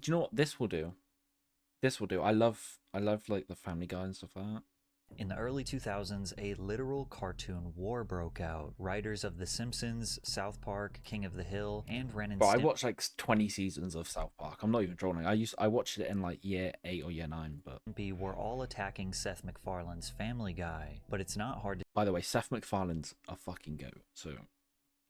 you know what this will do? This will do. I love like the Family Guy and stuff like that. In the early 2000s, a literal cartoon war broke out. Writers of The Simpsons, South Park, King of the Hill, and Ren and But I Stimpy watched like 20 seasons of South Park. I'm not even trolling. I watched it in like year 8 or year 9. But were all attacking Seth MacFarlane's Family Guy. But it's not hard to by the way, Seth MacFarlane's a fucking goat. So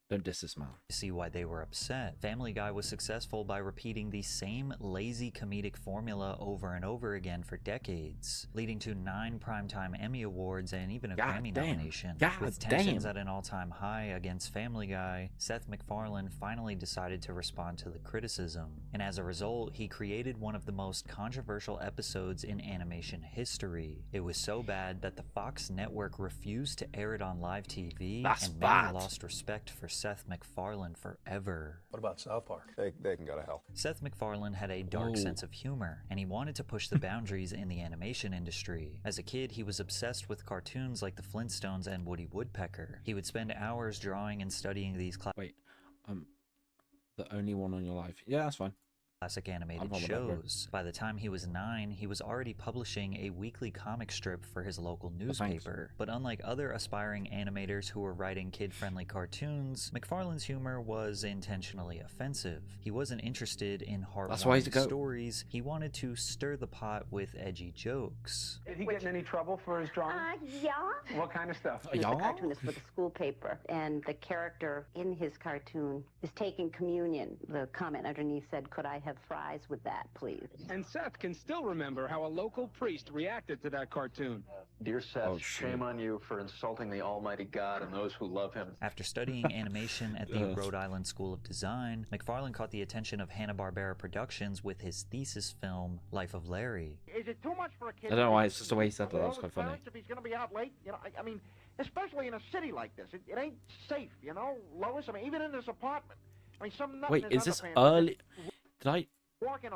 don't diss this man. see why they were upset. Family Guy was successful by repeating the same lazy comedic formula over and over again for decades, leading to 9 Primetime Emmy Awards and even a Grammy nomination. With tensions at an all-time high against Family Guy, Seth MacFarlane finally decided to respond to the criticism, and as a result, he created one of the most controversial episodes in animation history. It was so bad that the Fox network refused to air it on live TV, and many lost respect for Seth MacFarlane forever. What about South Park? They can go to hell. Seth MacFarlane had a dark sense of humor, and he wanted to push the boundaries in the animation industry. As a kid, he was obsessed with cartoons like the Flintstones and Woody Woodpecker. He would spend hours drawing and studying these the only one on your life. Yeah, that's fine. Classic animated shows. By the time he was 9, he was already publishing a weekly comic strip for his local newspaper. But unlike other aspiring animators who were writing kid-friendly cartoons, MacFarlane's humor was intentionally offensive. He wasn't interested in heartwarming stories. He wanted to stir the pot with edgy jokes. Did he get in any trouble for his drawing? Yeah. What kind of stuff? He's a cartoonist for the school paper, and the character in his cartoon is taking communion. The comment underneath said, "Could I have fries with that, please?" And Seth can still remember how a local priest reacted to that cartoon. Dear Seth, shame on you for insulting the Almighty God and those who love him. After studying animation at the Rhode Island School of Design, MacFarlane caught the attention of Hanna-Barbera Productions with his thesis film, Life of Larry. Is it too much for a kid? I don't know why, it's just the way he said that. That was quite funny. If he's going to be out late, you know, I mean, especially in a city like this, it ain't safe, you know, Lois. I mean, even in this apartment. I mean, some. Wait, is this early?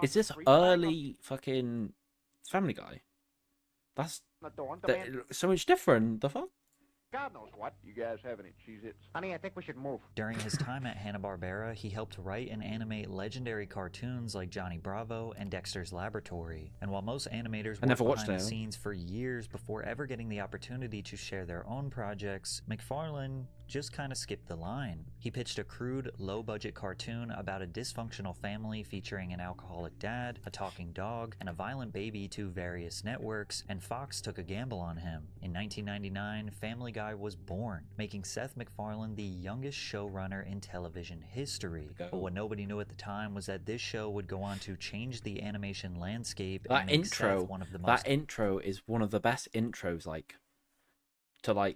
Is this early fucking Family Guy? That's so much different. The fuck? God knows what. You guys have any Cheez-Its? Honey, I think we should move. During his time at Hanna-Barbera, he helped write and animate legendary cartoons like Johnny Bravo and Dexter's Laboratory. And while most animators worked behind the scenes for years before ever getting the opportunity to share their own projects, MacFarlane just kind of skipped the line. He pitched a crude, low-budget cartoon about a dysfunctional family featuring an alcoholic dad, a talking dog, and a violent baby to various networks, and Fox took a gamble on him. In 1999, Family Guy was born, making Seth MacFarlane the youngest showrunner in television history. But what nobody knew at the time was that this show would go on to change the animation landscape and make Seth one of the most... That intro is one of the best intros, to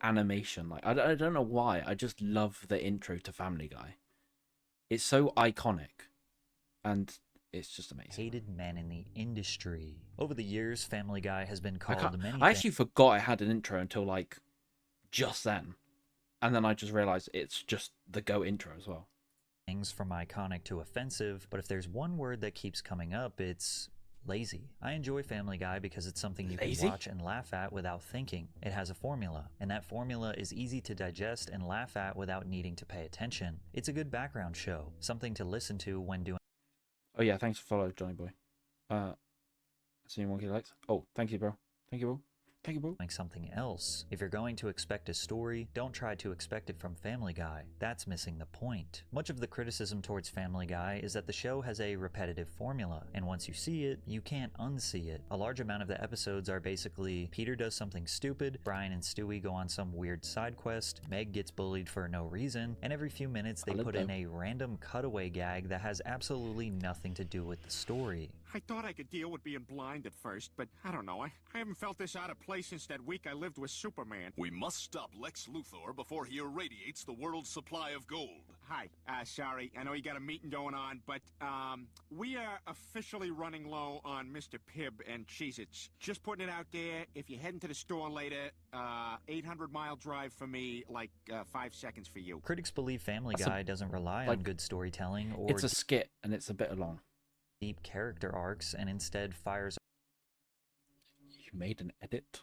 animation. I don't know why. I just love the intro to Family Guy. It's so iconic, and it's just amazing. Hated men in the industry. Over the years, Family Guy has been called many things. I actually forgot I had an intro until just then, and then I just realized it's just the Go intro as well. Things from iconic to offensive, but if there's one word that keeps coming up, it's lazy. I enjoy Family Guy because it's something you can watch and laugh at without thinking. It has a formula, and that formula is easy to digest and laugh at without needing to pay attention. It's a good background show, something to listen to when doing... Oh yeah, thanks for following, Johnny Boy. See you, Monkey Likes. Oh, thank you, bro. Thank you, bro. Thank you, bro. Like something else. If you're going to expect a story, don't try to expect it from Family Guy. That's missing the point. Much of the criticism towards Family Guy is that the show has a repetitive formula, and once you see it, you can't unsee it. A large amount of the episodes are basically Peter does something stupid, Brian and Stewie go on some weird side quest, Meg gets bullied for no reason, and every few minutes they put in a random cutaway gag that has absolutely nothing to do with the story. I thought I could deal with being blind at first, but I don't know. I haven't felt this out of place since that week I lived with Superman. We must stop Lex Luthor before he irradiates the world's supply of gold. Hi, sorry, I know you got a meeting going on, but, we are officially running low on Mr. Pibb and Cheez-Its. Just putting it out there, if you're heading to the store later, 800-mile drive for me, 5 seconds for you. Critics believe Family Guy doesn't rely on good storytelling or... It's a skit, and it's a bit long. ...deep character arcs, and instead fires... You made an edit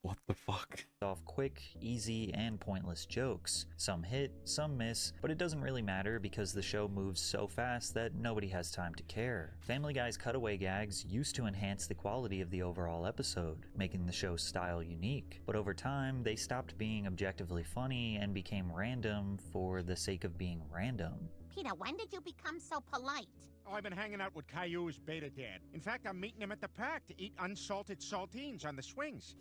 What the fuck? Off quick, easy, and pointless jokes. Some hit, some miss, but it doesn't really matter because the show moves so fast that nobody has time to care. Family Guy's cutaway gags used to enhance the quality of the overall episode, making the show's style unique, but over time they stopped being objectively funny and became random for the sake of being random. Peter, when did you become so polite? Oh, I've been hanging out with Caillou's beta dad. In fact, I'm meeting him at the park to eat unsalted saltines on the swings.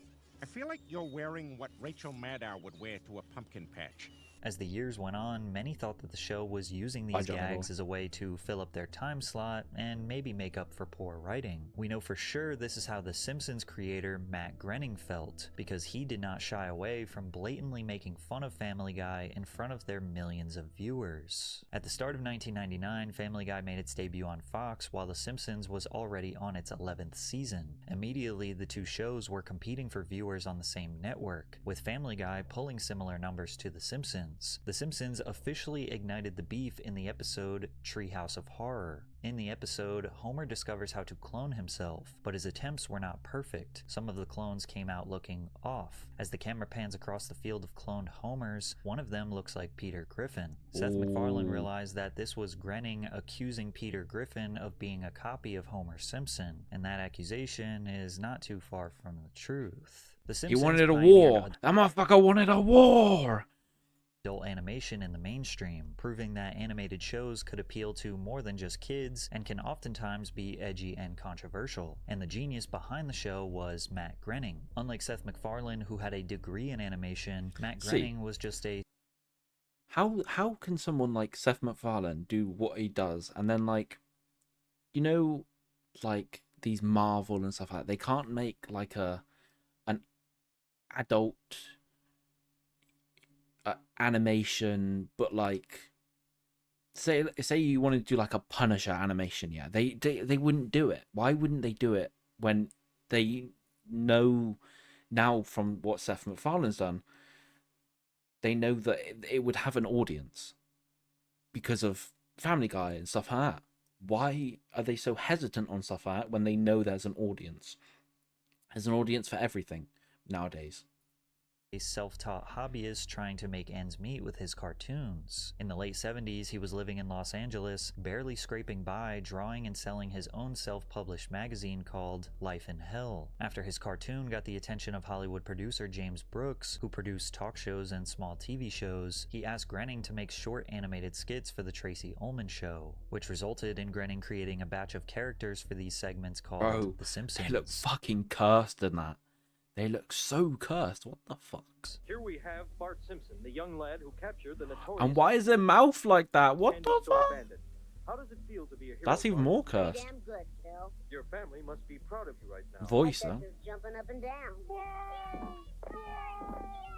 I feel like you're wearing what Rachel Maddow would wear to a pumpkin patch. As the years went on, many thought that the show was using these gags as a way to fill up their time slot and maybe make up for poor writing. We know for sure this is how The Simpsons creator Matt Groening felt, because he did not shy away from blatantly making fun of Family Guy in front of their millions of viewers. At the start of 1999, Family Guy made its debut on Fox while The Simpsons was already on its 11th season. Immediately, the two shows were competing for viewers on the same network, with Family Guy pulling similar numbers to The Simpsons. The Simpsons officially ignited the beef in the episode Treehouse of Horror. In the episode, Homer discovers how to clone himself, but his attempts were not perfect. Some of the clones came out looking off. As the camera pans across the field of cloned Homers, one of them looks like Peter Griffin. Seth MacFarlane realized that this was Groening accusing Peter Griffin of being a copy of Homer Simpson, and that accusation is not too far from the truth. The Simpsons He wanted a war. That motherfucker wanted a war. Adult animation in the mainstream, proving that animated shows could appeal to more than just kids and can oftentimes be edgy and controversial. And the genius behind the show was Matt Groening. Unlike Seth MacFarlane, who had a degree in animation, Matt Groening was just a... How can someone like Seth MacFarlane do what he does, and then, like, you know, like these Marvel and stuff like that, they can't make like an adult animation, but like say you wanted to do like a Punisher animation, yeah, they wouldn't do it. Why wouldn't they do it when they know now from what Seth MacFarlane's done, they know that it would have an audience because of Family Guy and stuff like that? Why are they so hesitant on stuff like that when they know there's an audience? There's an audience for everything nowadays. A self-taught hobbyist trying to make ends meet with his cartoons. In the late 70s, he was living in Los Angeles, barely scraping by, drawing and selling his own self-published magazine called Life in Hell. After his cartoon got the attention of Hollywood producer James Brooks, who produced talk shows and small TV shows, he asked Groening to make short animated skits for the Tracy Ullman Show, which resulted in Groening creating a batch of characters for these segments called The Simpsons. They look fucking cursed in that. They look so cursed. What the fuck? Here we have Bart Simpson, the young lad who captured the notorious... And why is their mouth like that? What the fuck? Bandit. How does it feel to be a hero? That's even more cursed. Damn good, Phil. Your family must be proud of you right now. Voice, though. Jumping up and down.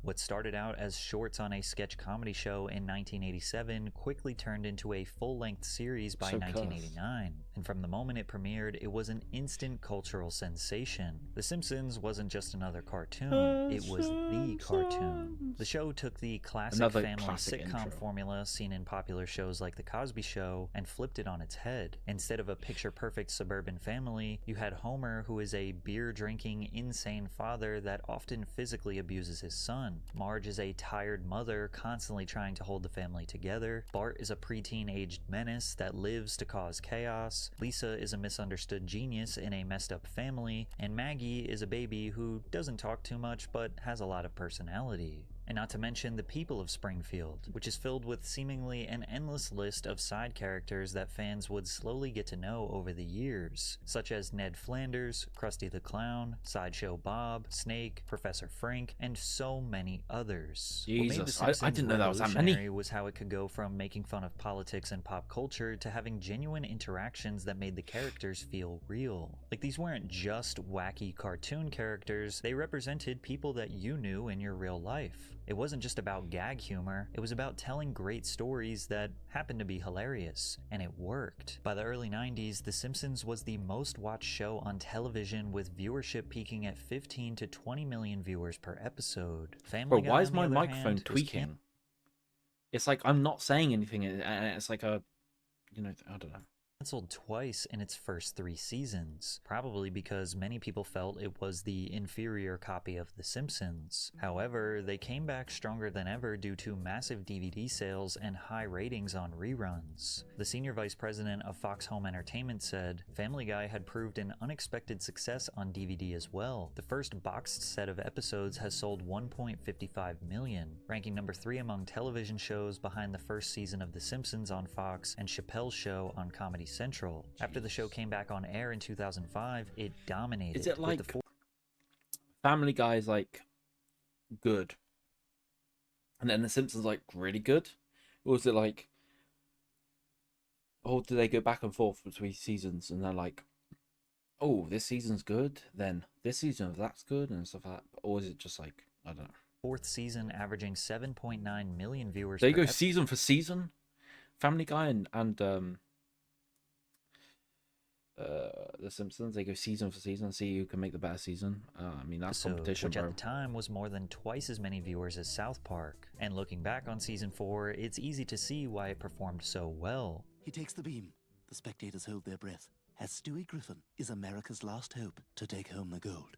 What started out as shorts on a sketch comedy show in 1987 quickly turned into a full-length series by 1989. And from the moment it premiered, it was an instant cultural sensation. The Simpsons wasn't just another cartoon, it was the cartoon. The show took the classic family sitcom formula seen in popular shows like The Cosby Show and flipped it on its head. Instead of a picture-perfect suburban family, you had Homer, who is a beer-drinking, insane father that often physically abuses his son. Marge is a tired mother constantly trying to hold the family together. Bart is a preteen aged menace that lives to cause chaos. Lisa is a misunderstood genius in a messed up family. And Maggie is a baby who doesn't talk too much but has a lot of personality. And not to mention the people of Springfield, which is filled with seemingly an endless list of side characters that fans would slowly get to know over the years, such as Ned Flanders, Krusty the Clown, Sideshow Bob, Snake, Professor Frank, and so many others. Jesus, I didn't know that was that many. Was how it could go from making fun of politics and pop culture to having genuine interactions that made the characters feel real. Like, these weren't just wacky cartoon characters, they represented people that you knew in your real life. It wasn't just about gag humor, it was about telling great stories that happened to be hilarious, and it worked. By the early 90s, The Simpsons was the most watched show on television, with viewership peaking at 15 to 20 million viewers per episode. Bro, why is my microphone tweaking? It's like I'm not saying anything, and it's like a, you know, I don't know. canceled twice in its first 3 seasons, probably because many people felt it was the inferior copy of The Simpsons. However, they came back stronger than ever due to massive DVD sales and high ratings on reruns. The senior vice president of Fox Home Entertainment said, Family Guy had proved an unexpected success on DVD as well. The first boxed set of episodes has sold 1.55 million, ranking number 3 among television shows behind the first season of The Simpsons on Fox and Chappelle's Show on Comedy Central. After the show came back on air in 2005, it dominated. Is it like Family Guy is like good, and then The Simpsons like really good, or is it like, or do they go back and forth between seasons and they're like, oh, this season's good, then this season that's good and stuff like that, or is it just like, I don't know. 4th season averaging 7.9 million viewers. They go season for season. Family Guy and The Simpsons, they go season for season, see who can make the better season. I mean, that's competition, which at the time was more than twice as many viewers as South Park. And looking back on season 4, it's easy to see why it performed so well. He takes the beam. The spectators hold their breath, as Stewie Griffin is America's last hope to take home the gold.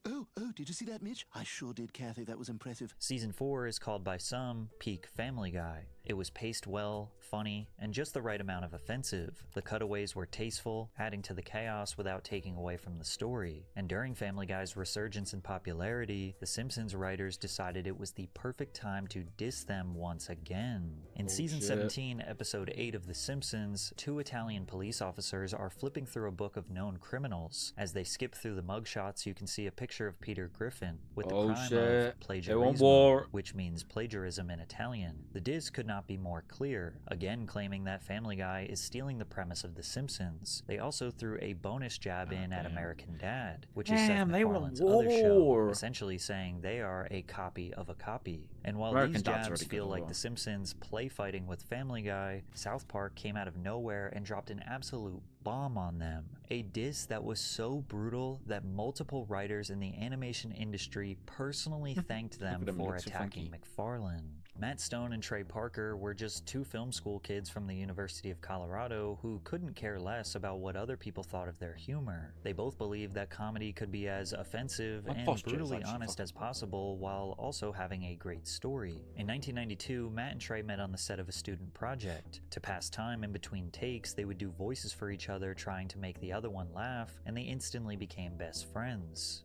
Oh, did you see that, Mitch? I sure did, Kathy. That was impressive. Season 4 is called by some peak Family Guy. It was paced well, funny, and just the right amount of offensive. The cutaways were tasteful, adding to the chaos without taking away from the story. And during Family Guy's resurgence in popularity, The Simpsons writers decided it was the perfect time to diss them once again. In season 17, episode 8 of The Simpsons, 2 Italian police officers are flipping through a book of known criminals. As they skip through the mugshots, you can see a picture of Peter Griffin with the crime of plagiarismo, which means plagiarism in Italian. The diss could not be more clear, again claiming that Family Guy is stealing the premise of The Simpsons. They also threw a bonus jab in at American Dad, which is Seth MacFarlane's other show, essentially saying they are a copy of a copy. And while these jabs feel like The Simpsons play fighting with Family Guy, South Park came out of nowhere and dropped an absolute bomb on them. A diss that was so brutal that multiple writers in the animation industry personally thanked them for attacking MacFarlane. Matt Stone and Trey Parker were just 2 film school kids from the University of Colorado who couldn't care less about what other people thought of their humor. They both believed that comedy could be as offensive and brutally honest as possible while also having a great story. In 1992, Matt and Trey met on the set of a student project. To pass time in between takes, they would do voices for each other trying to make the other one laugh, and they instantly became best friends.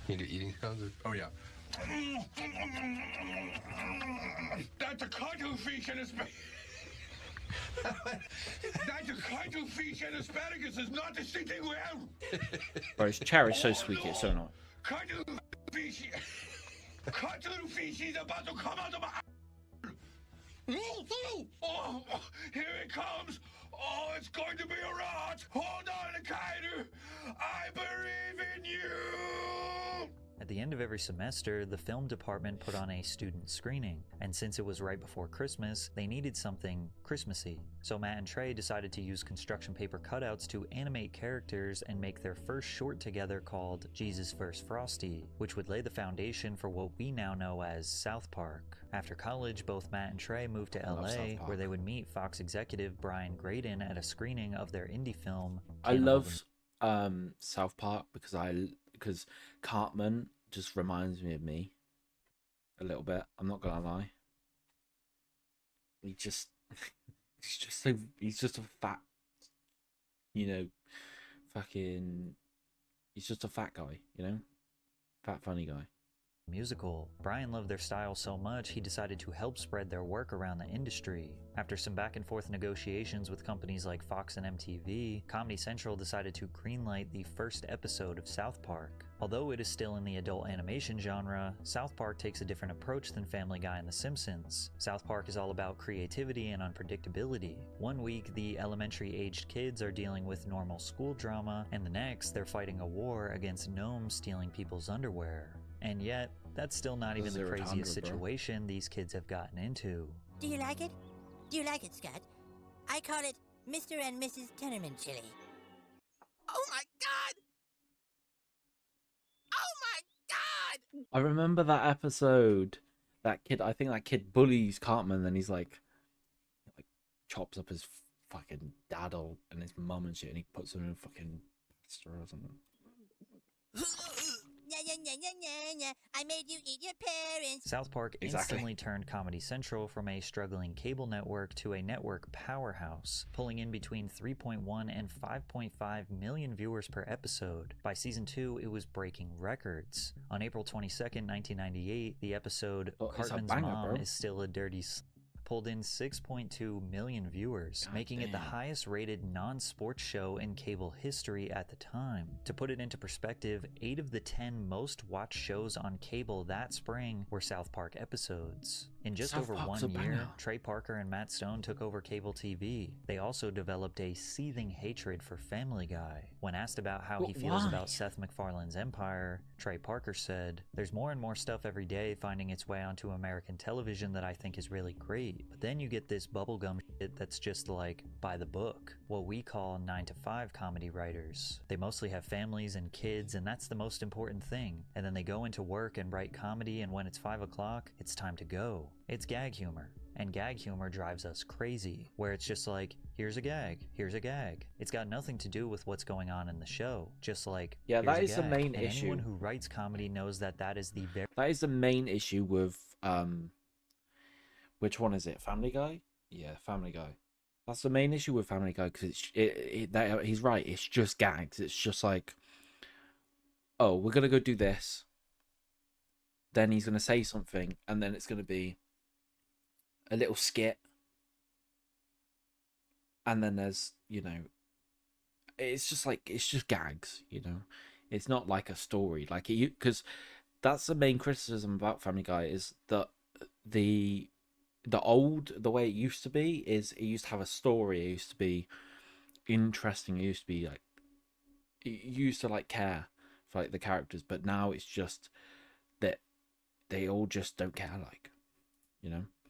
You do eating sounds? Oh yeah. That's a cuttlefish and asparagus. That's a cuttlefish and asparagus is not the sitting well. Bro, his chair is so squeaky, it's so annoying. Cuttlefish is about to come out of my... Oh, here it comes. Oh, it's going to be a rot. Hold on, Kaiser. I believe in you. At the end of every semester, the film department put on a student screening, and since it was right before Christmas, they needed something Christmassy. So Matt and Trey decided to use construction paper cutouts to animate characters and make their first short together called Jesus vs. Frosty, which would lay the foundation for what we now know as South Park. After college, both Matt and Trey moved to LA, where they would meet Fox executive Brian Graydon at a screening of their indie film. I love South Park because Cartman just reminds me of me a little bit. I'm not gonna lie. He's just a fat, he's just a fat guy, fat funny guy. Musical. Brian loved their style so much he decided to help spread their work around the industry. After some back and forth negotiations with companies like Fox and MTV, Comedy Central decided to greenlight the first episode of South Park. Although it is still in the adult animation genre, South Park takes a different approach than Family Guy and The Simpsons. South Park is all about creativity and unpredictability. One week, the elementary-aged kids are dealing with normal school drama, and the next, they're fighting a war against gnomes stealing people's underwear. And yet, that's still not even the craziest situation these kids have gotten into. Do you like it? Do you like it, Scott? I call it Mr. and Mrs. Tenorman chili. Oh my God! Oh my God! I remember that episode. I think that kid bullies Cartman, and he's like, chops up his fucking dad and his mum and shit, and he puts them in fucking pasta or something. I made you eat your parents. South Park instantly turned Comedy Central from a struggling cable network to a network powerhouse, pulling in between 3.1 and 5.5 million viewers per episode. By season 2, it was breaking records. On April 22nd, 1998, the episode Cartman's Mom is Still a Dirty pulled in 6.2 million viewers, making it the highest rated non-sports show in cable history at the time. To put it into perspective, 8 of the 10 most watched shows on cable that spring were South Park episodes. In just over 1 year, Trey Parker and Matt Stone took over cable TV. They also developed a seething hatred for Family Guy. When asked about how he feels about Seth MacFarlane's Empire, Trey Parker said, "There's more and more stuff every day finding its way onto American television that I think is really great. But then you get this bubblegum shit that's just like, by the book. What we call 9-to-5 comedy writers. They mostly have families and kids, and that's the most important thing. And then they go into work and write comedy, and when it's 5 o'clock, it's time to go. It's gag humor. And gag humor drives us crazy, where it's just like, here's a gag, here's a gag. It's got nothing to do with what's going on in the show. Just like, that is the main and issue. Anyone who writes comedy knows that that is the That is the main issue with, which one is it? Family Guy? Yeah, Family Guy. That's the main issue with Family Guy, because he's right, it's just gags. It's just like, oh, we're going to go do this. Then he's going to say something, and then it's going to be a little skit. And then there's, it's just gags, It's not like a story. Like, because that's the main criticism about Family Guy, is that the way it used to be is it used to have a story. It used to be interesting. It used to be like, you used to like care for like the characters, but now it's just that they all just don't care, like,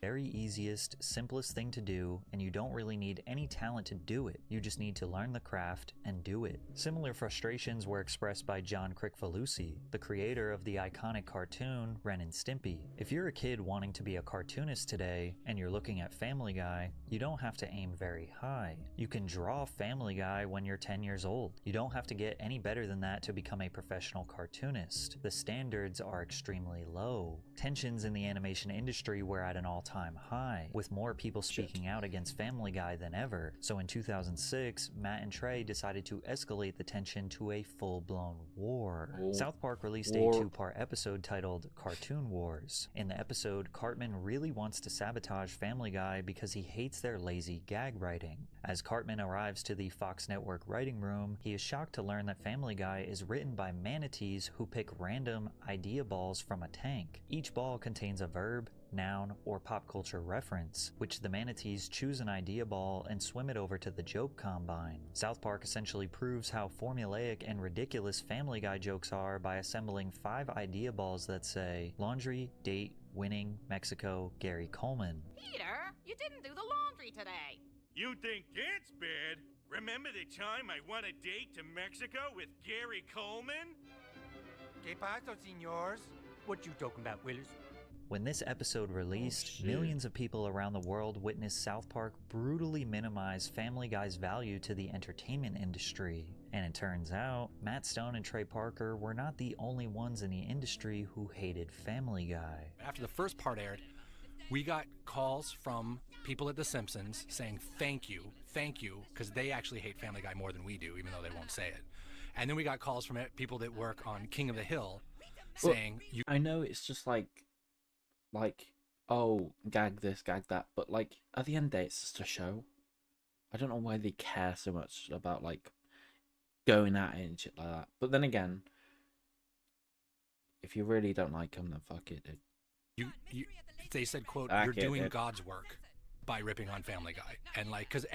very easiest, simplest thing to do, and you don't really need any talent to do it. You just need to learn the craft and do it. Similar frustrations were expressed by John Kricfalusi, the creator of the iconic cartoon Ren and Stimpy. If you're a kid wanting to be a cartoonist today, and you're looking at Family Guy, you don't have to aim very high. You can draw Family Guy when you're 10 years old. You don't have to get any better than that to become a professional cartoonist. The standards are extremely low. Tensions in the animation industry were at an all-time high, with more people speaking out against Family Guy than ever. So in 2006, Matt and Trey decided to escalate the tension to a full-blown war. South Park released a 2-part episode titled Cartoon Wars. In the episode, Cartman really wants to sabotage Family Guy because he hates their lazy gag writing. As Cartman arrives to the Fox Network writing room, he is shocked to learn that Family Guy is written by manatees who pick random idea balls from a tank. Each ball contains a verb, noun, or pop culture reference, which the manatees choose an idea ball and swim it over to the joke combine. South Park essentially proves how formulaic and ridiculous Family Guy jokes are by assembling 5 idea balls that say laundry, date, winning, Mexico, Gary Coleman. Peter, you didn't do the laundry today. You think that's bad? Remember the time I won a date to Mexico with Gary Coleman? ¿Qué pasa, señores? What you talking about, Willis? When this episode released, millions of people around the world witnessed South Park brutally minimize Family Guy's value to the entertainment industry. And it turns out, Matt Stone and Trey Parker were not the only ones in the industry who hated Family Guy. After the first part aired, we got calls from people at The Simpsons saying thank you, because they actually hate Family Guy more than we do, even though they won't say it. And then we got calls from people that work on King of the Hill saying... I know it's just like, oh, gag this, gag that, but like, at the end of the day, it's just a show. I don't know why they care so much about, like, going at it and shit like that. But then again, if you really don't like them, then fuck it, dude. They said, quote, you're doing God's work by ripping on Family Guy. And like, because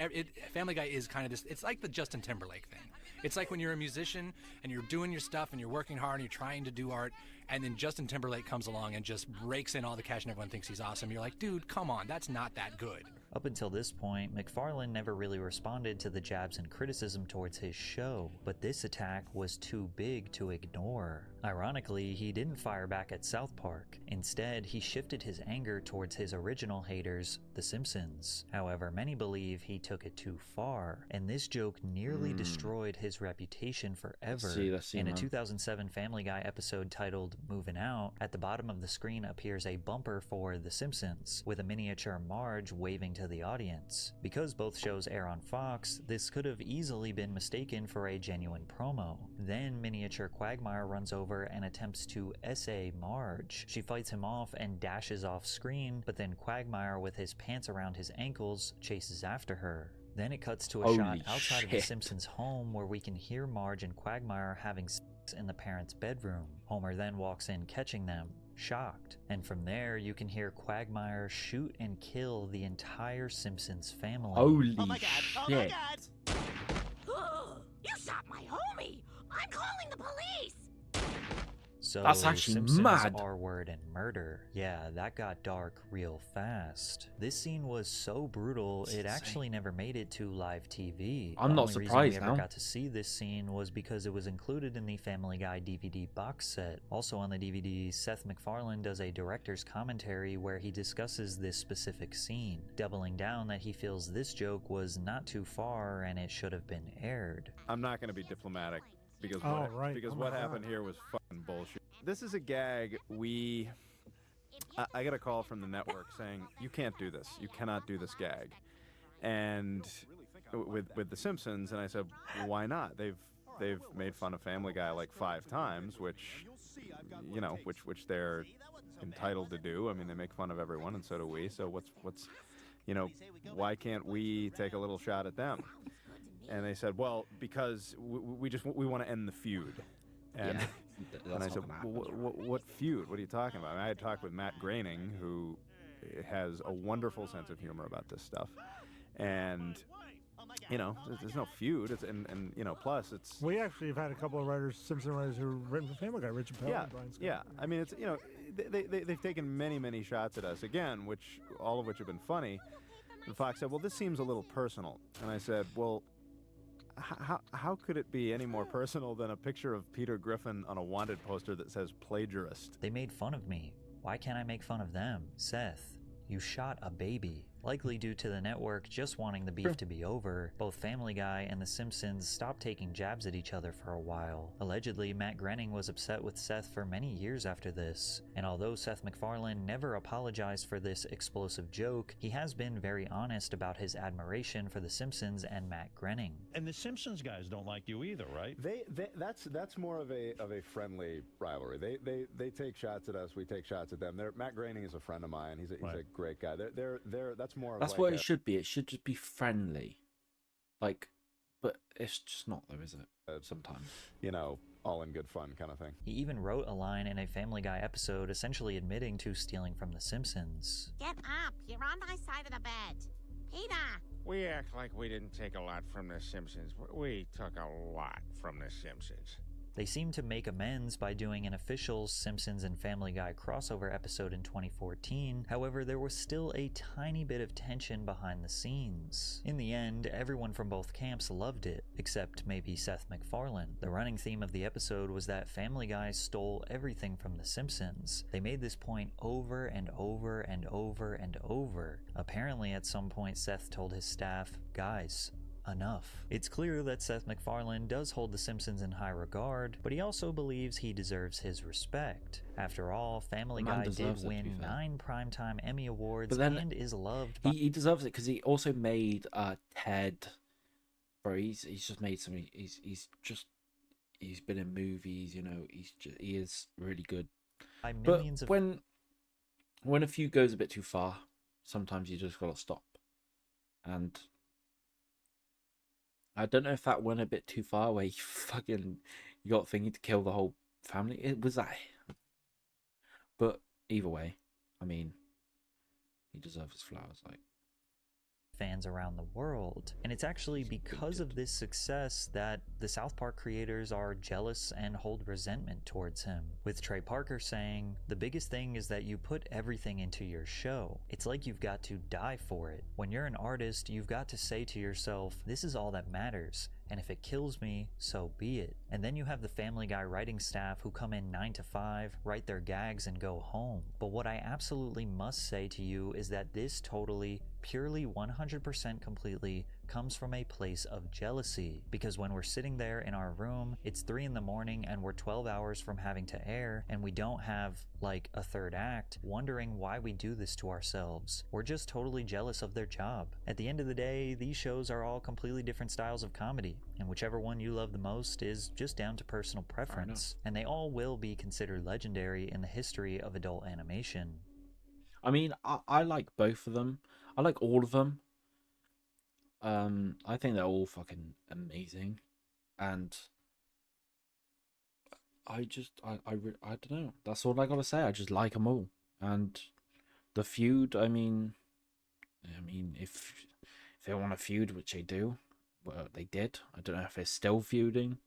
Family Guy is kind of this, it's like the Justin Timberlake thing. It's like when you're a musician and you're doing your stuff and you're working hard and you're trying to do art, And then Justin Timberlake comes along and just rakes in all the cash and everyone thinks he's awesome. You're like, dude, come on, that's not that good. Up until this point, MacFarlane never really responded to the jabs and criticism towards his show, but this attack was too big to ignore. Ironically, he didn't fire back at South Park. Instead, he shifted his anger towards his original haters, The Simpsons. However, many believe he took it too far, and this joke nearly destroyed his reputation forever. In a 2007 Family Guy episode titled Moving Out, at the bottom of the screen appears a bumper for The Simpsons, with a miniature Marge waving to the audience. Because both shows air on Fox, this could have easily been mistaken for a genuine promo. Then miniature Quagmire runs over and attempts to essay Marge. She fights him off and dashes off screen, but then Quagmire, with his pants around his ankles, chases after her. Then it cuts to a shot outside of the Simpsons' home where we can hear Marge and Quagmire having sex in the parents' bedroom. Homer then walks in, catching them, shocked. And from there, you can hear Quagmire shoot and kill the entire Simpsons family. Holy Oh my god, shit. oh my god! You shot my homie! I'm calling the police! So That's actually Simpsons, mad. R-word, and murder. Yeah, that got dark real fast. This scene was so brutal, it actually never made it to live TV. I'm not The only surprised reason we now. ever got to see this scene was because it was included in the Family Guy DVD box set. Also on the DVD, Seth MacFarlane does a director's commentary where he discusses this specific scene, doubling down that he feels this joke was not too far and it should have been aired. I'm not going to be diplomatic because right. because Oh what my happened God. here was fucking bullshit. This is a gag. I got a call from the network saying you can't do this. You cannot do this gag, and with the Simpsons, and I said why not? They've made fun of Family Guy like 5 times, which which they're entitled to do. I mean, they make fun of everyone, and so do we. So what's why can't we take a little shot at them? And they said, well, because we want to end the feud. And, and I said, what feud? What are you talking about? I had talked with Matt Groening, who has a wonderful sense of humor about this stuff. And, there's no feud. And plus it's... We actually have had a couple of writers, Simpson writers, who have written for Family Guy, Richard Pell and Brian Scott. Yeah. I mean, it's, they've taken many shots at us, again, all of which have been funny. And Fox said, well, this seems a little personal. And I said, well, how could it be any more personal than a picture of Peter Griffin on a wanted poster that says plagiarist? They made fun of me. Why can't I make fun of them? Seth, you shot a baby. Likely due to the network just wanting the beef to be over, both Family Guy and The Simpsons stopped taking jabs at each other for a while. Allegedly, Matt Groening was upset with Seth for many years after this, and although Seth MacFarlane never apologized for this explosive joke, he has been very honest about his admiration for The Simpsons and Matt Groening. And the Simpsons guys don't like you either, right? That's more of a friendly rivalry. They take shots at us, we take shots at them. Matt Groening is a friend of mine. He's a great guy. That's more of That's like what it should be. It should just be friendly. But it's just not, though, is it? Sometimes. All in good fun kind of thing. He even wrote a line in a Family Guy episode essentially admitting to stealing from The Simpsons. Get up! You're on my side of the bed. Peter! We act like we didn't take a lot from The Simpsons. We took a lot from The Simpsons. They seemed to make amends by doing an official Simpsons and Family Guy crossover episode in 2014, however there was still a tiny bit of tension behind the scenes. In the end, everyone from both camps loved it, except maybe Seth MacFarlane. The running theme of the episode was that Family Guy stole everything from The Simpsons. They made this point over and over and over and over. Apparently at some point Seth told his staff, guys, enough. It's clear that Seth MacFarlane does hold The Simpsons in high regard, but he also believes he deserves his respect. After all, Family Guy did win 9 Primetime Emmy Awards and is loved by... He deserves it because he also made Ted. Bro, he's just made some... He's been in movies, he is really good. But when a feud goes a bit too far, sometimes you just gotta stop. And I don't know if that went a bit too far where you got thinking to kill the whole family. It was that. But either way, I mean, he deserves his flowers. fans around the world. And it's actually because of this success that the South Park creators are jealous and hold resentment towards him. With Trey Parker saying, "The biggest thing is that you put everything into your show. It's like you've got to die for it. When you're an artist, you've got to say to yourself, this is all that matters. And if it kills me, so be it." And then you have the Family Guy writing staff who come in 9 to 5, write their gags, and go home. But what I absolutely must say to you is that this totally, purely 100% completely comes from a place of jealousy. Because when we're sitting there in our room, it's 3 in the morning and we're 12 hours from having to air, and we don't have like a third act, wondering why we do this to ourselves. We're just totally jealous of their job. At the end of the day, these shows are all completely different styles of comedy, and whichever one you love the most is just down to personal preference. And they all will be considered legendary in the history of adult animation. I mean, I like both of them. I like all of them. I think they're all fucking amazing, and I don't know. That's all I gotta say. I just like them all. And the feud, I mean, if they want to feud, which they do, well, they did. I don't know if they're still feuding.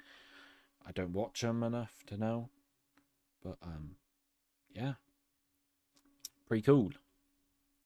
I don't watch them enough to know. But yeah, pretty cool.